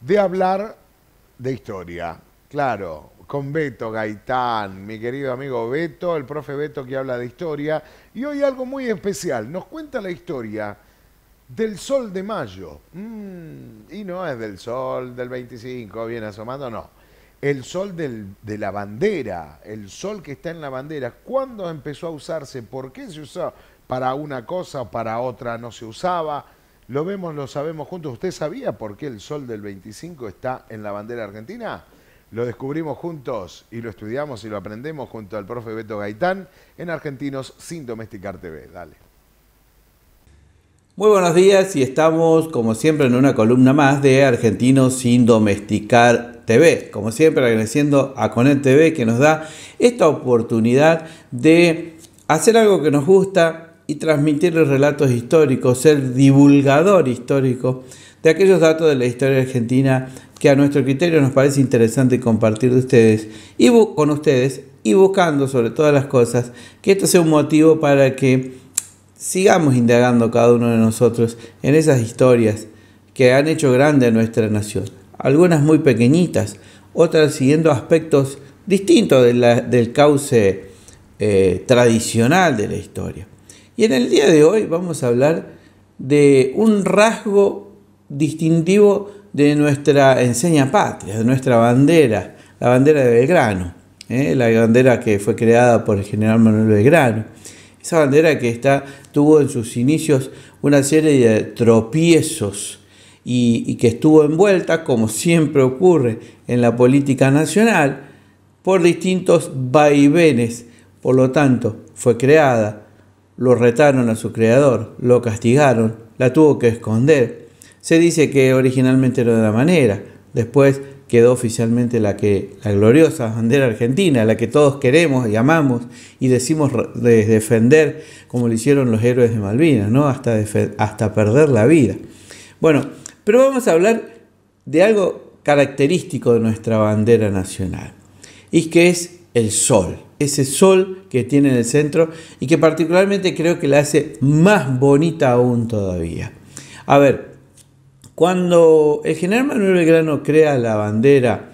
de hablar de historia. Claro, con Beto Gaitán, mi querido amigo Beto, el profe Beto que habla de historia. Y hoy algo muy especial, nos cuenta la historia del Sol de Mayo. Y no es del Sol del 25, bien asomado, no. El sol de la bandera, el sol que está en la bandera. ¿Cuándo empezó a usarse? ¿Por qué se usaba? Para una cosa o para otra no se usaba. Lo vemos, lo sabemos juntos. ¿Usted sabía por qué el sol del 25 está en la bandera argentina? Lo descubrimos juntos y lo estudiamos y lo aprendemos junto al profe Beto Gaitán en Argentinos sin Domesticar TV. Dale. Muy buenos días y estamos como siempre en una columna más de Argentinos sin Domesticar TV. Como siempre agradeciendo a Conet TV que nos da esta oportunidad de hacer algo que nos gusta y transmitir los relatos históricos, ser divulgador histórico de aquellos datos de la historia argentina que a nuestro criterio nos parece interesante compartir de ustedes y con ustedes y buscando sobre todas las cosas que esto sea un motivo para que sigamos indagando cada uno de nosotros en esas historias que han hecho grande a nuestra nación. Algunas muy pequeñitas, otras siguiendo aspectos distintos del cauce tradicional de la historia. Y en el día de hoy vamos a hablar de un rasgo distintivo de nuestra enseña patria, de nuestra bandera, la bandera de Belgrano, la bandera que fue creada por el general Manuel Belgrano. Esa bandera que tuvo en sus inicios una serie de tropiezos y que estuvo envuelta, como siempre ocurre en la política nacional, por distintos vaivenes. Por lo tanto, fue creada, lo retaron a su creador, lo castigaron, la tuvo que esconder. Se dice que originalmente era de la manera, después quedó oficialmente la gloriosa bandera argentina, la que todos queremos y amamos y decimos defender como lo hicieron los héroes de Malvinas, ¿no? Hasta perder la vida. Bueno, pero vamos a hablar de algo característico de nuestra bandera nacional, y que es el sol, ese sol que tiene en el centro y que particularmente creo que la hace más bonita aún todavía. A ver, cuando el general Manuel Belgrano crea la bandera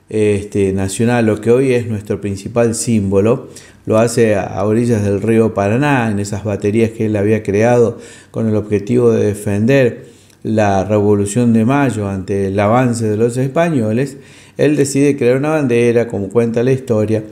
nacional, lo que hoy es nuestro principal símbolo, lo hace a orillas del río Paraná, en esas baterías que él había creado con el objetivo de defender la Revolución de Mayo ante el avance de los españoles. Él decide crear una bandera, como cuenta la historia,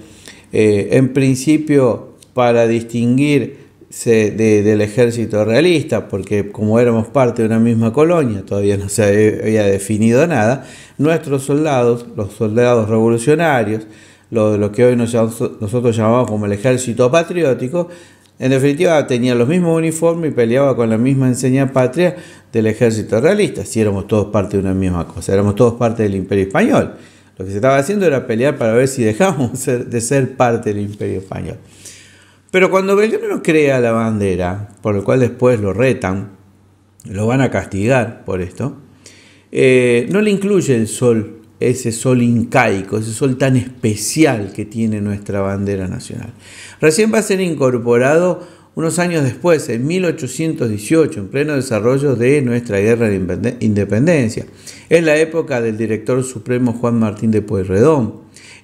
en principio para distinguirse del ejército realista, porque como éramos parte de una misma colonia, todavía no se había definido nada, nuestros soldados, los soldados revolucionarios, lo que hoy nosotros llamamos como el ejército patriótico, en definitiva tenían los mismos uniformes y peleaba con la misma enseña patria del ejército realista, si éramos todos parte de una misma cosa, éramos todos parte del Imperio Español. Lo que se estaba haciendo era pelear para ver si dejábamos de ser parte del Imperio Español. Pero cuando Belgrano crea la bandera, por lo cual después lo retan, lo van a castigar por esto, no le incluye el sol, ese sol incaico, ese sol tan especial que tiene nuestra bandera nacional. Recién va a ser incorporado unos años después, en 1818, en pleno desarrollo de nuestra guerra de independencia. Es la época del director supremo Juan Martín de Pueyrredón.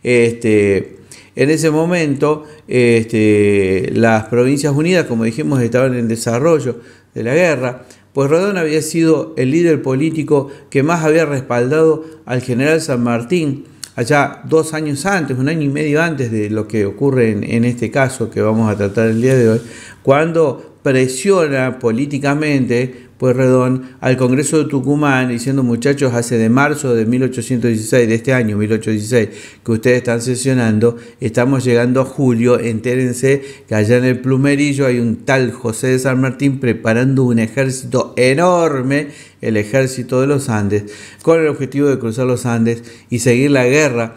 En ese momento, las Provincias Unidas, como dijimos, estaban en desarrollo de la guerra. Pueyrredón había sido el líder político que más había respaldado al general San Martín allá 2 años antes, 1 año y medio antes de lo que ocurre en este caso que vamos a tratar el día de hoy, cuando presiona políticamente Pueyrredón al Congreso de Tucumán diciendo: muchachos, hace de marzo de 1816, de este año 1816, que ustedes están sesionando, estamos llegando a julio, entérense que allá en el Plumerillo hay un tal José de San Martín preparando un ejército enorme, el ejército de los Andes, con el objetivo de cruzar los Andes y seguir la guerra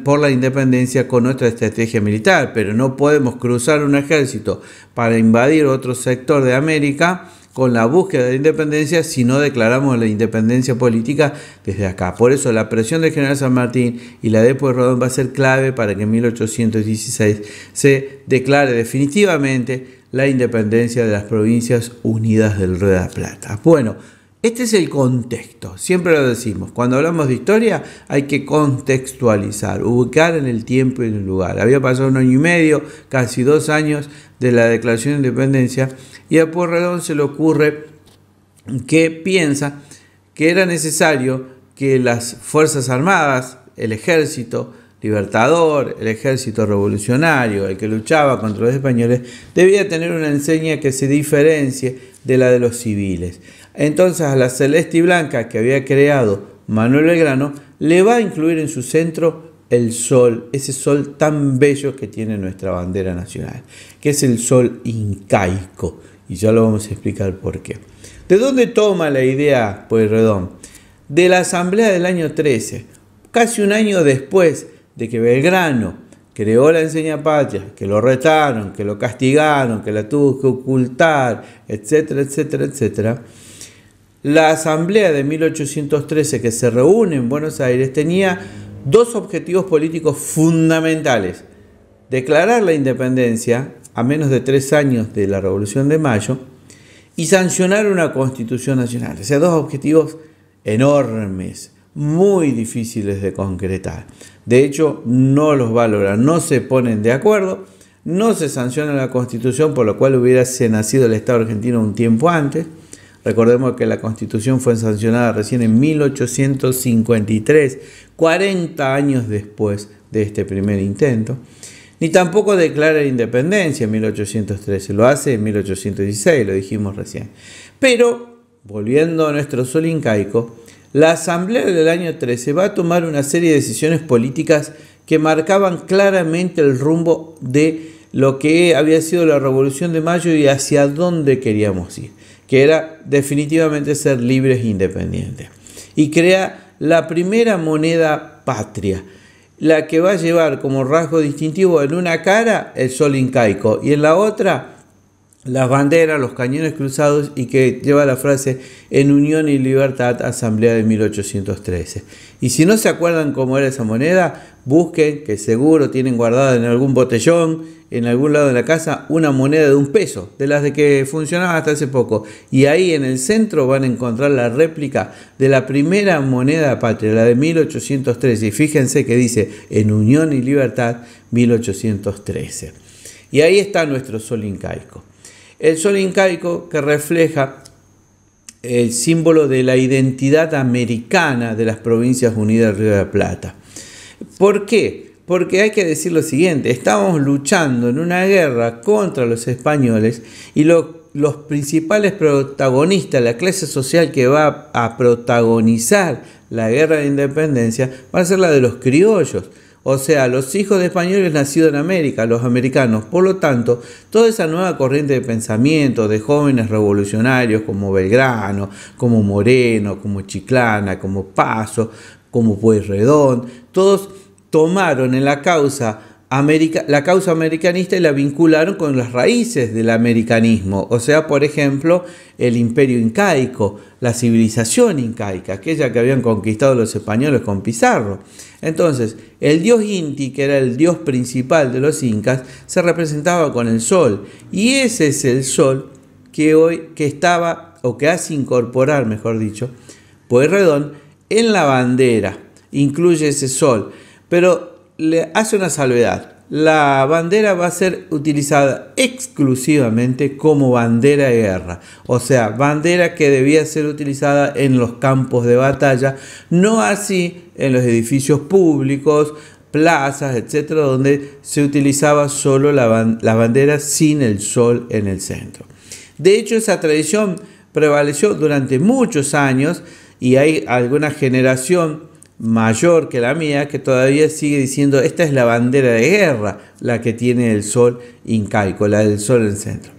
por la independencia con nuestra estrategia militar. Pero no podemos cruzar un ejército para invadir otro sector de América con la búsqueda de la independencia si no declaramos la independencia política desde acá. Por eso la presión del general San Martín y la de Pueyrredón va a ser clave para que en 1816 se declare definitivamente la independencia de las Provincias Unidas del Río de la Plata. Bueno, Este es el contexto, siempre lo decimos, cuando hablamos de historia hay que contextualizar, ubicar en el tiempo y en el lugar. Había pasado 1 año y medio, casi 2 años de la Declaración de Independencia, y a Pueyrredón se le ocurre que piensa que era necesario que las Fuerzas Armadas, el Ejército Libertador, el Ejército Revolucionario, el que luchaba contra los españoles, debía tener una enseña que se diferencie de la de los civiles. Entonces a la celeste y blanca que había creado Manuel Belgrano le va a incluir en su centro el sol, ese sol tan bello que tiene nuestra bandera nacional, que es el sol incaico, y ya lo vamos a explicar por qué. ¿De dónde toma la idea Pueyrredón? De la asamblea del año 13, casi un año después de que Belgrano creó la enseña patria, que lo retaron, que lo castigaron, que la tuvo que ocultar, etcétera, etcétera, etcétera. La asamblea de 1813 que se reúne en Buenos Aires tenía 2 objetivos políticos fundamentales: declarar la independencia a menos de 3 años de la Revolución de Mayo y sancionar una constitución nacional. O sea, 2 objetivos enormes, muy difíciles de concretar. De hecho, no los va a lograr, no se ponen de acuerdo, no se sanciona la constitución, por lo cual hubiese nacido el Estado argentino un tiempo antes. Recordemos que la Constitución fue sancionada recién en 1853, 40 años después de este primer intento. Ni tampoco declara la independencia en 1813, lo hace en 1816, lo dijimos recién. Pero, volviendo a nuestro sol incaico, la Asamblea del año 13 va a tomar una serie de decisiones políticas que marcaban claramente el rumbo de lo que había sido la Revolución de Mayo y hacia dónde queríamos ir, que era definitivamente ser libres e independientes. Y crea la primera moneda patria, la que va a llevar como rasgo distintivo en una cara el sol incaico y en la otra las banderas, los cañones cruzados, y que lleva la frase "en unión y libertad, Asamblea de 1813". Y si no se acuerdan cómo era esa moneda, busquen, que seguro tienen guardada en algún botellón, en algún lado de la casa, una moneda de 1 peso, de las de que funcionaba hasta hace poco. Y ahí en el centro van a encontrar la réplica de la primera moneda patria, la de 1813. Y fíjense que dice "en unión y libertad, 1813". Y ahí está nuestro sol incaico. El sol incaico que refleja el símbolo de la identidad americana de las Provincias Unidas del Río de la Plata. ¿Por qué? Porque hay que decir lo siguiente: estamos luchando en una guerra contra los españoles y los principales protagonistas, la clase social que va a protagonizar la guerra de independencia, va a ser la de los criollos. O sea, los hijos de españoles nacidos en América, los americanos. Por lo tanto, toda esa nueva corriente de pensamiento de jóvenes revolucionarios como Belgrano, como Moreno, como Chiclana, como Paso, como Pueyrredón, todos tomaron en la causa americanista y la vincularon con las raíces del americanismo. O sea, por ejemplo, el imperio incaico, la civilización incaica, aquella que habían conquistado los españoles con Pizarro. Entonces, el dios Inti, que era el dios principal de los incas, se representaba con el sol. Y ese es el sol que hace incorporar, mejor dicho, Pueyrredón en la bandera. Incluye ese sol, pero le hace una salvedad: la bandera va a ser utilizada exclusivamente como bandera de guerra, o sea, bandera que debía ser utilizada en los campos de batalla, no así en los edificios públicos, plazas, etcétera, donde se utilizaba solo la bandera sin el sol en el centro. De hecho, esa tradición prevaleció durante muchos años y hay alguna generación mayor que la mía que todavía sigue diciendo: esta es la bandera de guerra, la que tiene el sol incaico, la del sol en el centro.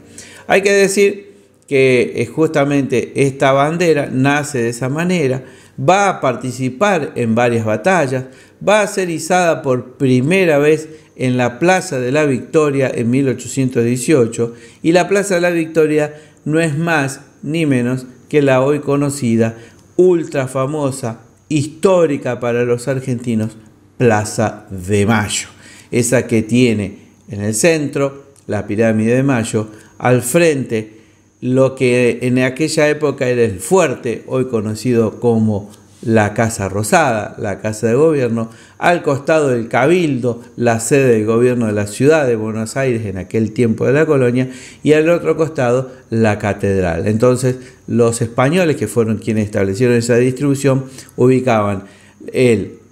Hay que decir que justamente esta bandera nace de esa manera, va a participar en varias batallas, va a ser izada por primera vez en la Plaza de la Victoria en 1818, y la Plaza de la Victoria no es más ni menos que la hoy conocida, ultra famosa, histórica para los argentinos, Plaza de Mayo, esa que tiene en el centro la pirámide de Mayo, al frente lo que en aquella época era el fuerte, hoy conocido como la Casa Rosada, la Casa de Gobierno, al costado del Cabildo, la sede del gobierno de la ciudad de Buenos Aires en aquel tiempo de la colonia, y al otro costado la catedral. Entonces los españoles, que fueron quienes establecieron esa distribución, ubicaban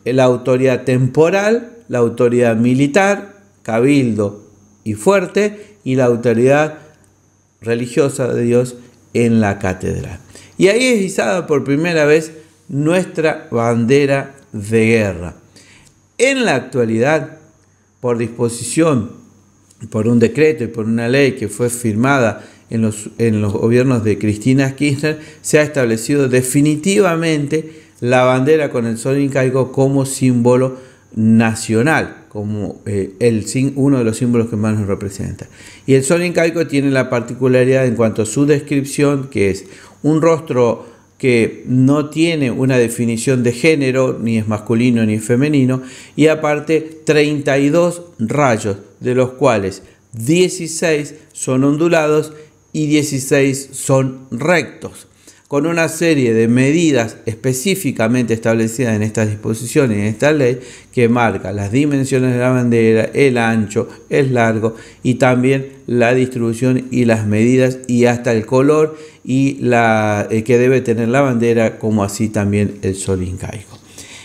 la autoridad temporal, la autoridad militar, cabildo y fuerte, y la autoridad religiosa de Dios en la catedral. Y ahí es izada por primera vez nuestra bandera de guerra. En la actualidad, por disposición, por un decreto y por una ley que fue firmada en los gobiernos de Cristina Kirchner, se ha establecido definitivamente la bandera con el sol incaico como símbolo nacional, como uno de los símbolos que más nos representa. Y el sol incaico tiene la particularidad en cuanto a su descripción, que es un rostro que no tiene una definición de género, ni es masculino ni es femenino, y aparte 32 rayos, de los cuales 16 son ondulados y 16 son rectos, con una serie de medidas específicamente establecidas en estas disposiciones y en esta ley, que marca las dimensiones de la bandera, el ancho, el largo, y también la distribución y las medidas y hasta el color y que debe tener la bandera, como así también el sol incaico.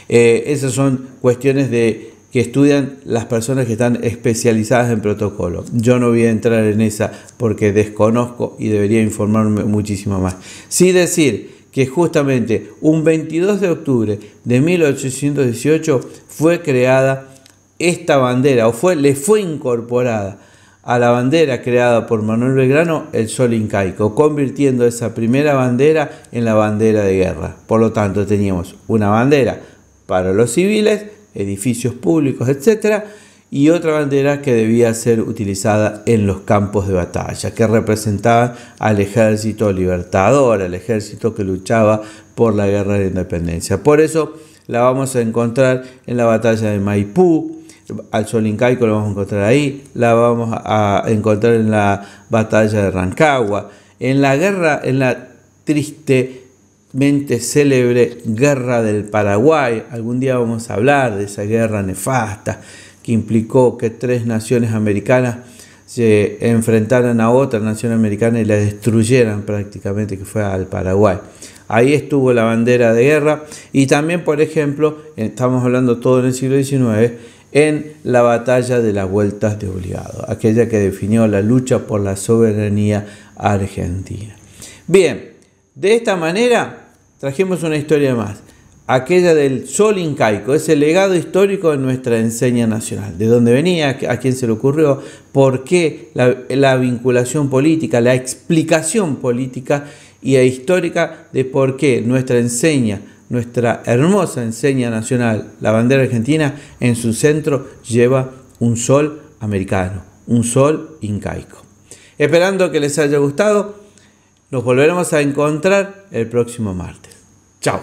Esas son cuestiones que estudian las personas que están especializadas en protocolo. Yo no voy a entrar en esa porque desconozco y debería informarme muchísimo más. Sí decir que justamente un 22 de octubre de 1818 fue creada esta bandera, le fue incorporada a la bandera creada por Manuel Belgrano el sol incaico, convirtiendo esa primera bandera en la bandera de guerra. Por lo tanto, teníamos una bandera para los civiles, edificios públicos, etc., y otra bandera que debía ser utilizada en los campos de batalla, que representaba al ejército libertador, al ejército que luchaba por la guerra de la independencia. Por eso la vamos a encontrar en la batalla de Maipú, al sol incaico lo vamos a encontrar ahí, la vamos a encontrar en la batalla de Rancagua, en la tristemente célebre guerra del Paraguay. Algún día vamos a hablar de esa guerra nefasta que implicó que 3 naciones americanas se enfrentaran a otra nación americana y la destruyeran prácticamente, que fue al Paraguay. Ahí estuvo la bandera de guerra. Y también, por ejemplo, estamos hablando todo en el siglo XIX, en la batalla de las Vueltas de Obligado, aquella que definió la lucha por la soberanía argentina. Bien, de esta manera trajimos una historia más, aquella del sol incaico, ese legado histórico de nuestra enseña nacional, de dónde venía, a quién se le ocurrió, por qué la vinculación política, la explicación política y histórica de por qué nuestra hermosa enseña nacional, la bandera argentina, en su centro lleva un sol americano, un sol incaico. Esperando que les haya gustado, nos volveremos a encontrar el próximo martes. Chao.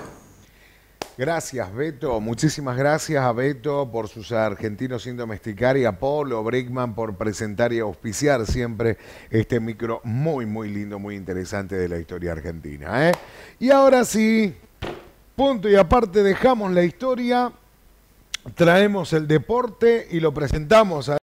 Gracias, Beto. Muchísimas gracias a Beto por sus argentinos sin domesticar y a Polo Brickman por presentar y auspiciar siempre este micro muy, muy lindo, muy interesante de la historia argentina, ¿eh? Y ahora sí, punto y aparte, dejamos la historia, traemos el deporte y lo presentamos a